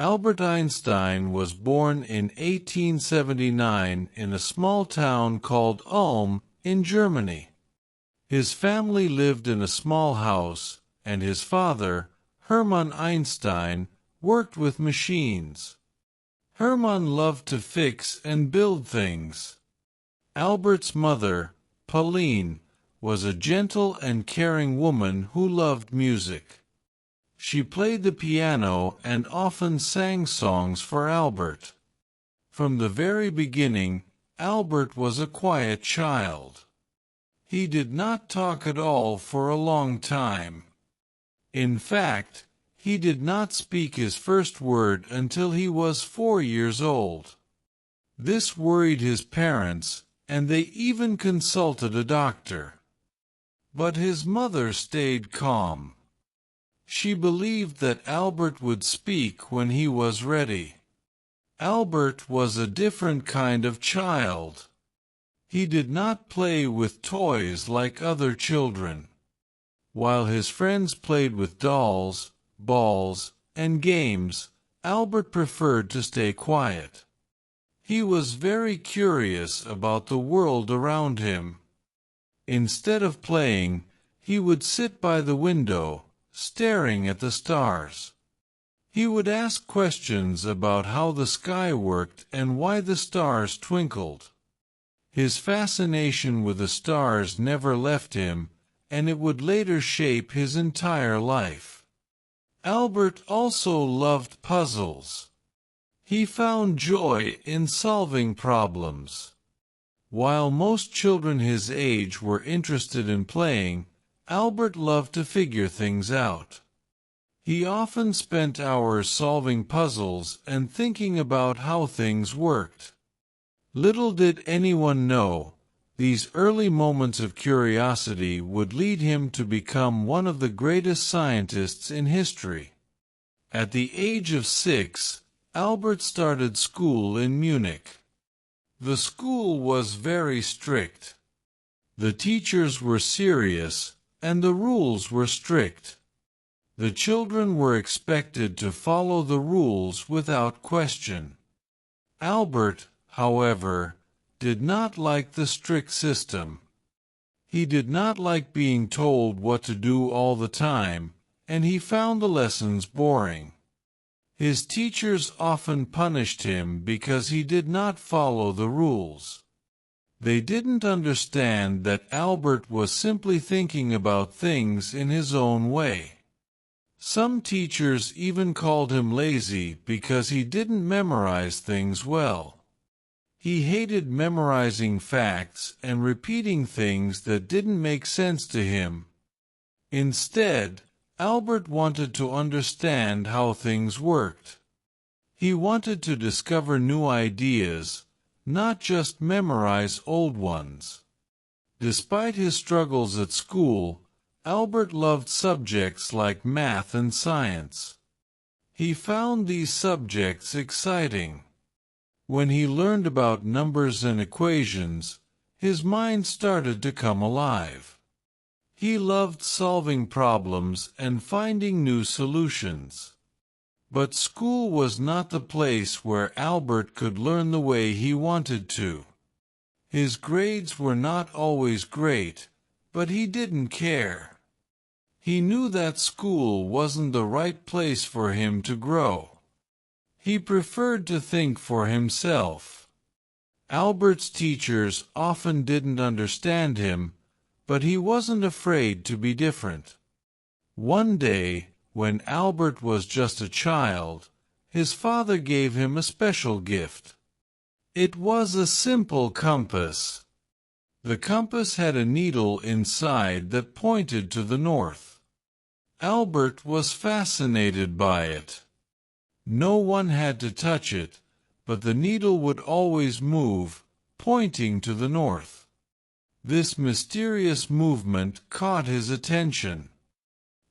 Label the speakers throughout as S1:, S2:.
S1: Albert Einstein was born in 1879 in a small town called Ulm in Germany. His family lived in a small house, and his father, Hermann Einstein, worked with machines. Hermann loved to fix and build things. Albert's mother, Pauline, was a gentle and caring woman who loved music. She played the piano and often sang songs for Albert. From the very beginning, Albert was a quiet child. He did not talk at all for a long time. In fact, he did not speak his first word until he was 4 years old. This worried his parents, and they even consulted a doctor. But his mother stayed calm. She believed that Albert would speak when he was ready. Albert was a different kind of child. He did not play with toys like other children. While his friends played with dolls, balls, and games, Albert preferred to stay quiet. He was very curious about the world around him. Instead of playing, he would sit by the window, staring at the stars. He would ask questions about how the sky worked and why the stars twinkled. His fascination with the stars never left him, and it would later shape his entire life. Albert also loved puzzles. He found joy in solving problems. While most children his age were interested in playing, Albert loved to figure things out. He often spent hours solving puzzles and thinking about how things worked. Little did anyone know, these early moments of curiosity would lead him to become one of the greatest scientists in history. At the age of 6, Albert started school in Munich. The school was very strict. The teachers were serious, and the rules were strict. The children were expected to follow the rules without question. Albert, however, did not like the strict system. He did not like being told what to do all the time, and he found the lessons boring. His teachers often punished him because he did not follow the rules. They didn't understand that Albert was simply thinking about things in his own way. Some teachers even called him lazy because he didn't memorize things well. He hated memorizing facts and repeating things that didn't make sense to him. Instead, Albert wanted to understand how things worked. He wanted to discover new ideas, not just memorize old ones. Despite his struggles at school, Albert loved subjects like math and science. He found these subjects exciting. When he learned about numbers and equations, his mind started to come alive. He loved solving problems and finding new solutions. But school was not the place where Albert could learn the way he wanted to. His grades were not always great, but he didn't care. He knew that school wasn't the right place for him to grow. He preferred to think for himself. Albert's teachers often didn't understand him, but he wasn't afraid to be different. One day, when Albert was just a child, his father gave him a special gift. It was a simple compass. The compass had a needle inside that pointed to the north. Albert was fascinated by it. No one had to touch it, but the needle would always move, pointing to the north. This mysterious movement caught his attention.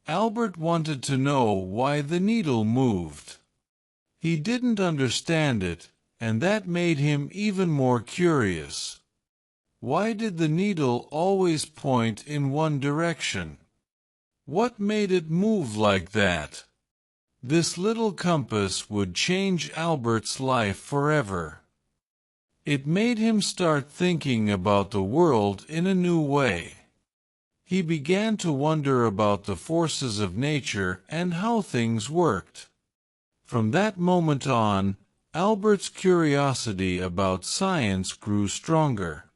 S1: Albert wanted to know why the needle moved. He didn't understand it, and that made him even more curious. Why did the needle always point in one direction? What made it move like that? This little compass would change Albert's life forever. It made him start thinking about the world in a new way. He began to wonder about the forces of nature and how things worked. From that moment on, Albert's curiosity about science grew stronger.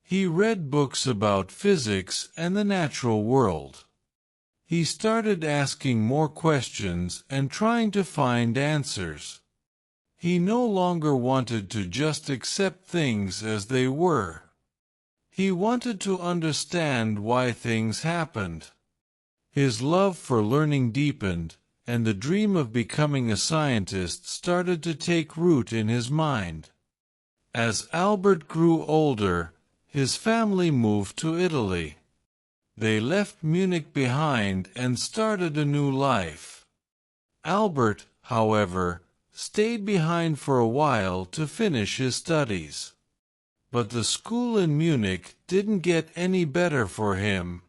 S1: He read books about physics and the natural world. He started asking more questions and trying to find answers. He no longer wanted to just accept things as they were. He wanted to understand why things happened. His love for learning deepened, and the dream of becoming a scientist started to take root in his mind. As Albert grew older, his family moved to Italy. They left Munich behind and started a new life. Albert, however, stayed behind for a while to finish his studies. But the school in Munich didn't get any better for him.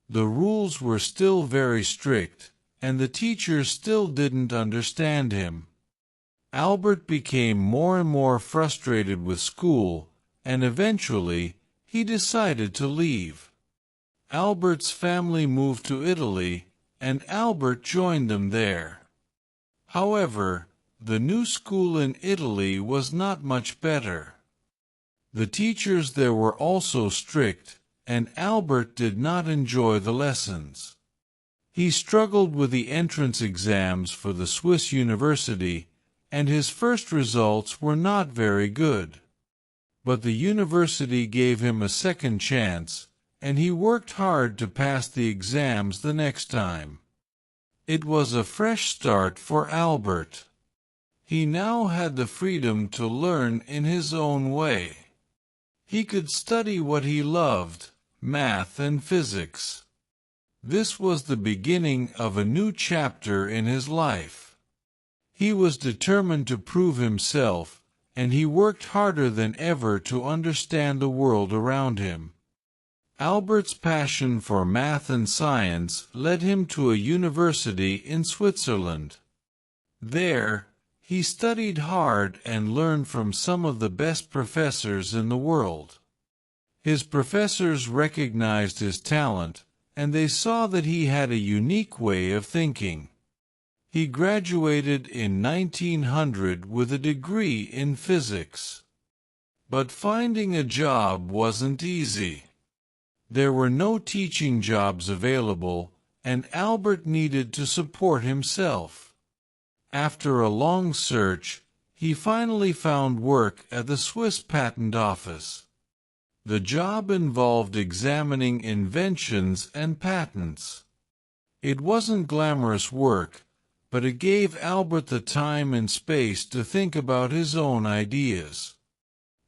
S1: The rules were still very strict, and the teachers still didn't understand him. Albert became more and more frustrated with school, and eventually he decided to leave. Albert's family moved to Italy, and Albert joined them there. However, the new school in Italy was not much better. The teachers there were also strict, and Albert did not enjoy the lessons. He struggled with the entrance exams for the Swiss university, and his first results were not very good. But the university gave him a second chance, and he worked hard to pass the exams the next time. It was a fresh start for Albert. He now had the freedom to learn in his own way. He could study what he loved, math and physics. This was the beginning of a new chapter in his life. He was determined to prove himself, and he worked harder than ever to understand the world around him. Albert's passion for math and science led him to a university in Switzerland. There, he studied hard and learned from some of the best professors in the world. His professors recognized his talent, and they saw that he had a unique way of thinking. He graduated in 1900 with a degree in physics. But finding a job wasn't easy. There were no teaching jobs available, and Albert needed to support himself. After a long search, he finally found work at the Swiss Patent Office. The job involved examining inventions and patents. It wasn't glamorous work, but it gave Albert the time and space to think about his own ideas.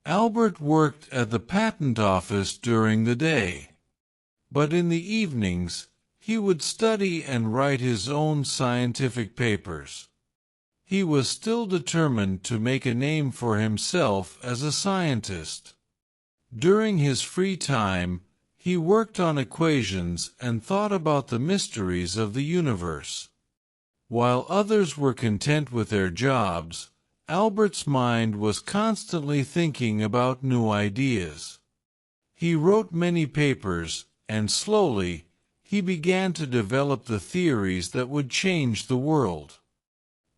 S1: Albert worked at the patent office during the day. But in the evenings, he would study and write his own scientific papers. He was still determined to make a name for himself as a scientist. During his free time, he worked on equations and thought about the mysteries of the universe. While others were content with their jobs, Albert's mind was constantly thinking about new ideas. He wrote many papers, and slowly, he began to develop the theories that would change the world.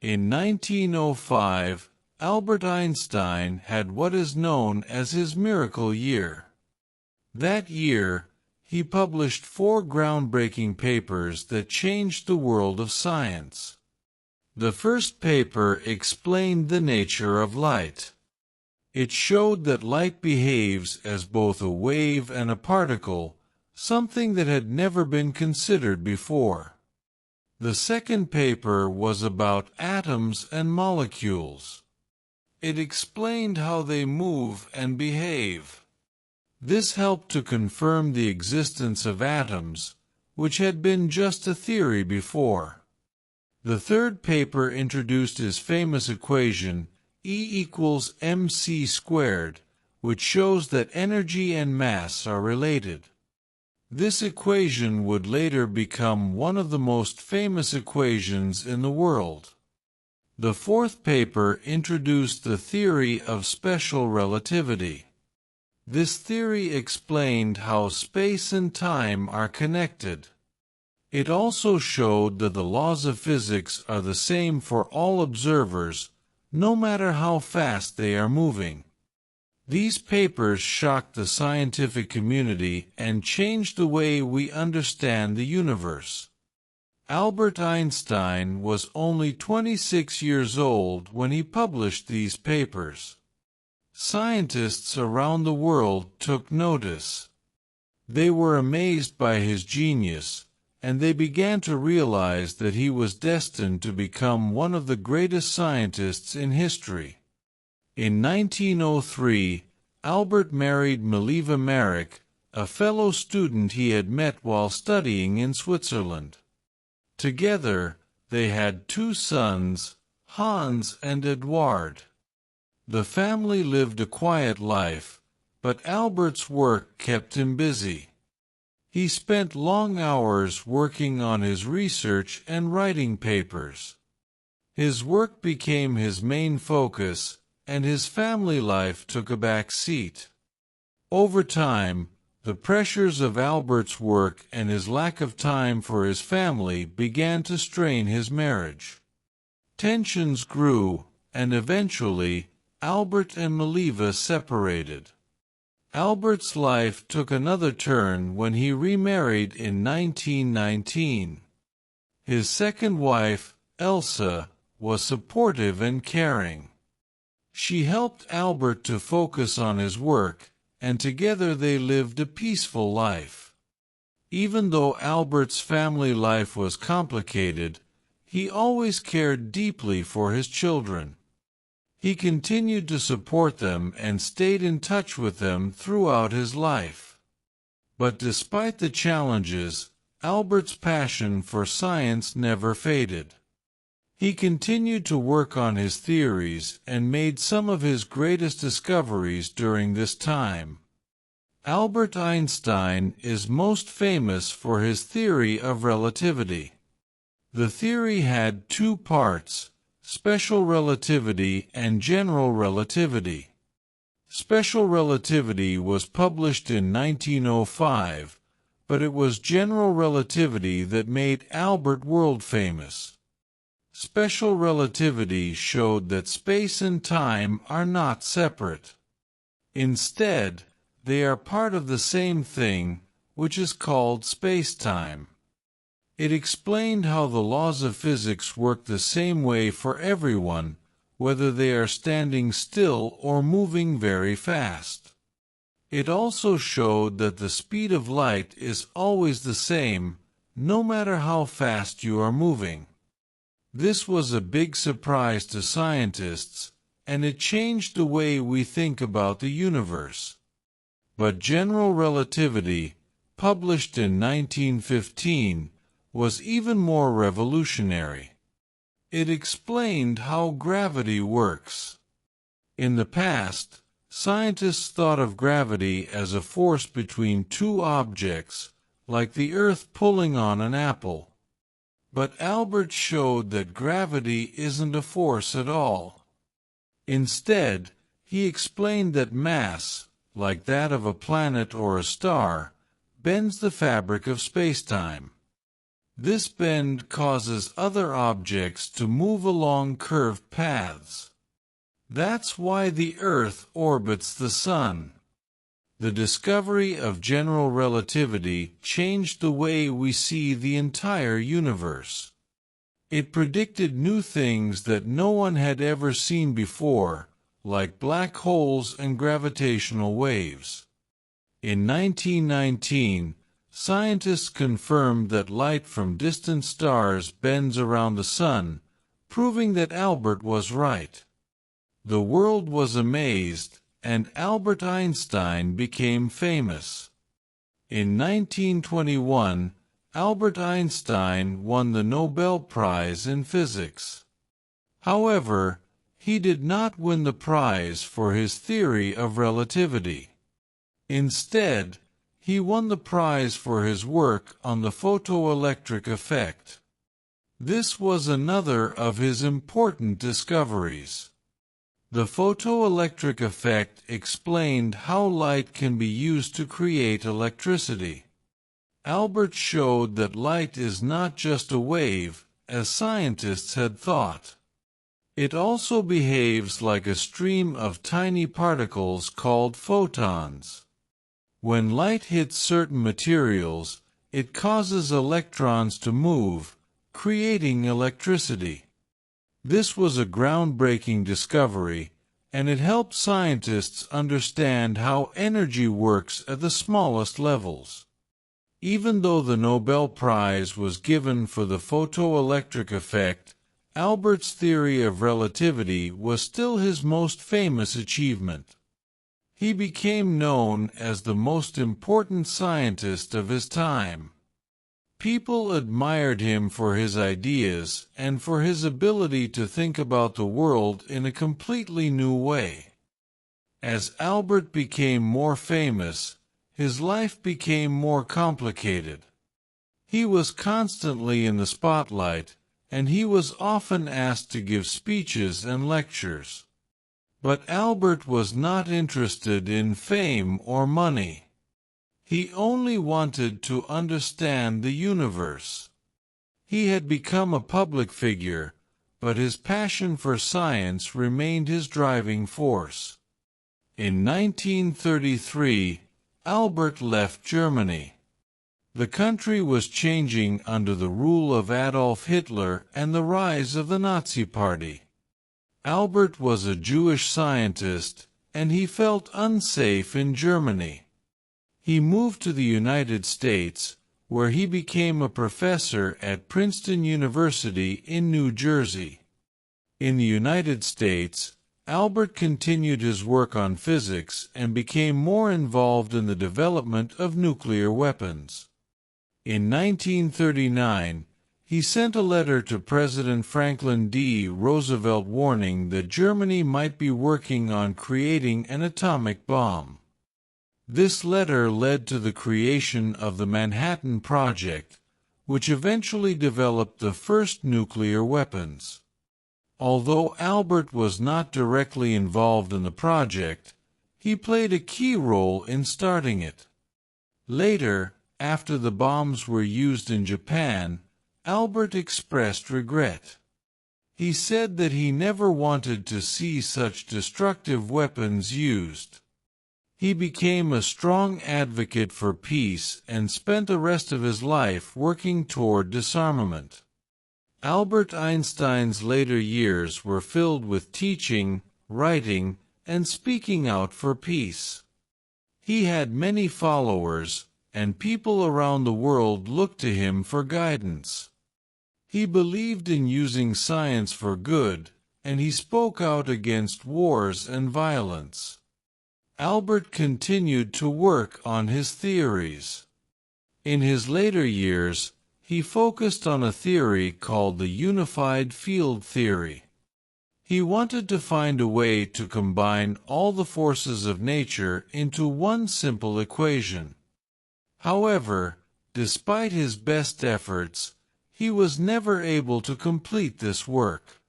S1: In 1905, Albert Einstein had what is known as his miracle year. That year, he published 4 groundbreaking papers that changed the world of science. The first paper explained the nature of light. It showed that light behaves as both a wave and a particle, something that had never been considered before. The second paper was about atoms and molecules. It explained how they move and behave. This helped to confirm the existence of atoms, which had been just a theory before. The third paper introduced his famous equation, E=mc², which shows that energy and mass are related. This equation would later become one of the most famous equations in the world. The fourth paper introduced the theory of special relativity. This theory explained how space and time are connected. It also showed that the laws of physics are the same for all observers, no matter how fast they are moving. These papers shocked the scientific community and changed the way we understand the universe. Albert Einstein was only 26 years old when he published these papers. Scientists around the world took notice. They were amazed by his genius, and they began to realize that he was destined to become one of the greatest scientists in history. In 1903, Albert married Mileva Marek, a fellow student he had met while studying in Switzerland. Together, they had 2 sons, Hans and Eduard. The family lived a quiet life, but Albert's work kept him busy. He spent long hours working on his research and writing papers. His work became his main focus, and his family life took a back seat. Over time, the pressures of Albert's work and his lack of time for his family began to strain his marriage. Tensions grew, and eventually, Albert and Mileva separated. Albert's life took another turn when he remarried in 1919. His second wife, Elsa, was supportive and caring. She helped Albert to focus on his work, and together they lived a peaceful life. Even though Albert's family life was complicated, he always cared deeply for his children. He continued to support them and stayed in touch with them throughout his life. But despite the challenges, Albert's passion for science never faded. He continued to work on his theories and made some of his greatest discoveries during this time. Albert Einstein is most famous for his theory of relativity. The theory had 2 parts: special relativity and general relativity. Special relativity was published in 1905, but it was general relativity that made Albert world famous. Special relativity showed that space and time are not separate. Instead, they are part of the same thing, which is called space-time. It explained how the laws of physics work the same way for everyone, whether they are standing still or moving very fast. It also showed that the speed of light is always the same, no matter how fast you are moving. This was a big surprise to scientists, and it changed the way we think about the universe. But general relativity, published in 1915, was even more revolutionary. It explained how gravity works. In the past, scientists thought of gravity as a force between 2 objects, like the Earth pulling on an apple. But Albert showed that gravity isn't a force at all. Instead, he explained that mass, like that of a planet or a star, bends the fabric of spacetime. This bend causes other objects to move along curved paths. That's why the Earth orbits the Sun. The discovery of general relativity changed the way we see the entire universe. It predicted new things that no one had ever seen before, like black holes and gravitational waves. In 1919, scientists confirmed that light from distant stars bends around the Sun, proving that Albert was right. The world was amazed, and Albert Einstein became famous. In 1921, Albert Einstein won the Nobel Prize in Physics. However, he did not win the prize for his theory of relativity. Instead, He won the prize for his work on the photoelectric effect. This was another of his important discoveries. The photoelectric effect explained how light can be used to create electricity. Albert showed that light is not just a wave, as scientists had thought. It also behaves like a stream of tiny particles called photons. When light hits certain materials, it causes electrons to move, creating electricity. This was a groundbreaking discovery, and it helped scientists understand how energy works at the smallest levels. Even though the Nobel Prize was given for the photoelectric effect, Albert's theory of relativity was still his most famous achievement. He became known as the most important scientist of his time. People admired him for his ideas and for his ability to think about the world in a completely new way. As Albert became more famous, his life became more complicated. He was constantly in the spotlight, and he was often asked to give speeches and lectures. But Albert was not interested in fame or money. He only wanted to understand the universe. He had become a public figure, but his passion for science remained his driving force. In 1933, Albert left Germany. The country was changing under the rule of Adolf Hitler and the rise of the Nazi Party. Albert was a Jewish scientist, and he felt unsafe in Germany. He moved to the United States, where he became a professor at Princeton University in New Jersey. In the United States, Albert continued his work on physics and became more involved in the development of nuclear weapons. In 1939, he sent a letter to President Franklin D. Roosevelt warning that Germany might be working on creating an atomic bomb. This letter led to the creation of the Manhattan Project, which eventually developed the first nuclear weapons. Although Albert was not directly involved in the project, he played a key role in starting it. Later, after the bombs were used in Japan, Albert expressed regret. He said that he never wanted to see such destructive weapons used. He became a strong advocate for peace and spent the rest of his life working toward disarmament. Albert Einstein's later years were filled with teaching, writing, and speaking out for peace. He had many followers, and people around the world looked to him for guidance. He believed in using science for good, and he spoke out against wars and violence. Albert continued to work on his theories. In his later years, he focused on a theory called the unified field theory. He wanted to find a way to combine all the forces of nature into one simple equation. However, despite his best efforts, he was never able to complete this work.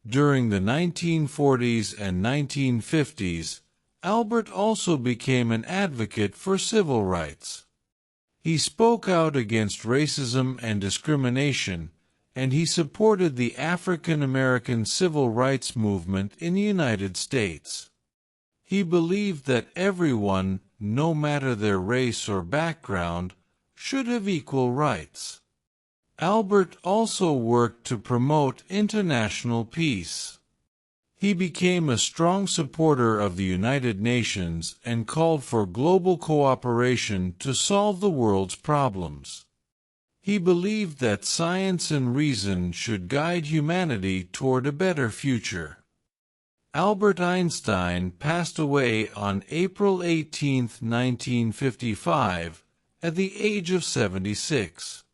S1: During the 1940s and 1950s, Albert also became an advocate for civil rights. He spoke out against racism and discrimination, and he supported the African American civil rights movement in the United States. He believed that everyone, no matter their race or background, should have equal rights. Albert also worked to promote international peace. He became a strong supporter of the United Nations and called for global cooperation to solve the world's problems. He believed that science and reason should guide humanity toward a better future. Albert Einstein passed away on April 18, 1955, at the age of 76.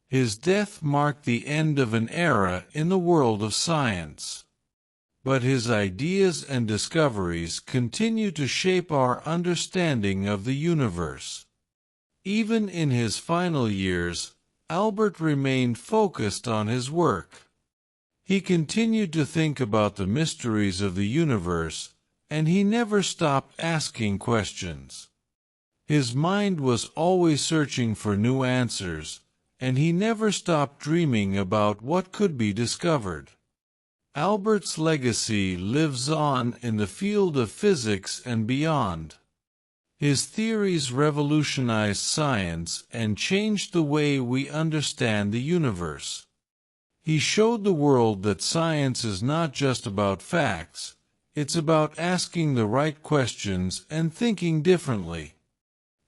S1: His death marked the end of an era in the world of science. But his ideas and discoveries continue to shape our understanding of the universe. Even in his final years, Albert remained focused on his work. He continued to think about the mysteries of the universe, and he never stopped asking questions. His mind was always searching for new answers, and he never stopped dreaming about what could be discovered. Albert's legacy lives on in the field of physics and beyond. His theories revolutionized science and changed the way we understand the universe. He showed the world that science is not just about facts, it's about asking the right questions and thinking differently.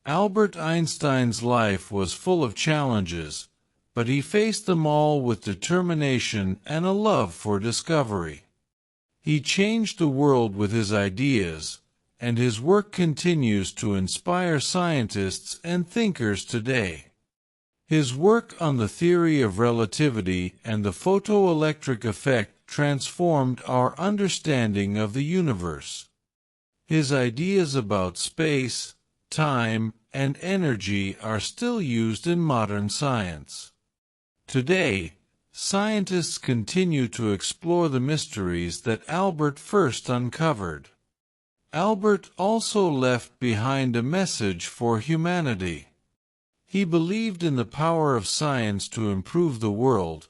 S1: Albert Einstein's life was full of challenges, but he faced them all with determination and a love for discovery. He changed the world with his ideas, and his work continues to inspire scientists and thinkers today. His work on the theory of relativity and the photoelectric effect transformed our understanding of the universe. His ideas about space, time, and energy are still used in modern science. Today, scientists continue to explore the mysteries that Albert first uncovered. Albert also left behind a message for humanity. He believed in the power of science to improve the world,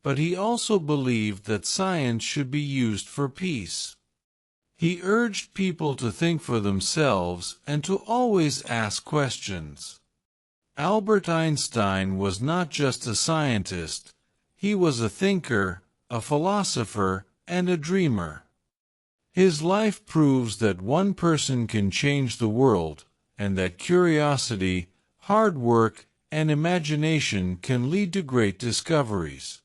S1: but he also believed that science should be used for peace. He urged people to think for themselves and to always ask questions. Albert Einstein was not just a scientist, he was a thinker, a philosopher, and a dreamer. His life proves that one person can change the world, and that curiosity, hard work, and imagination can lead to great discoveries.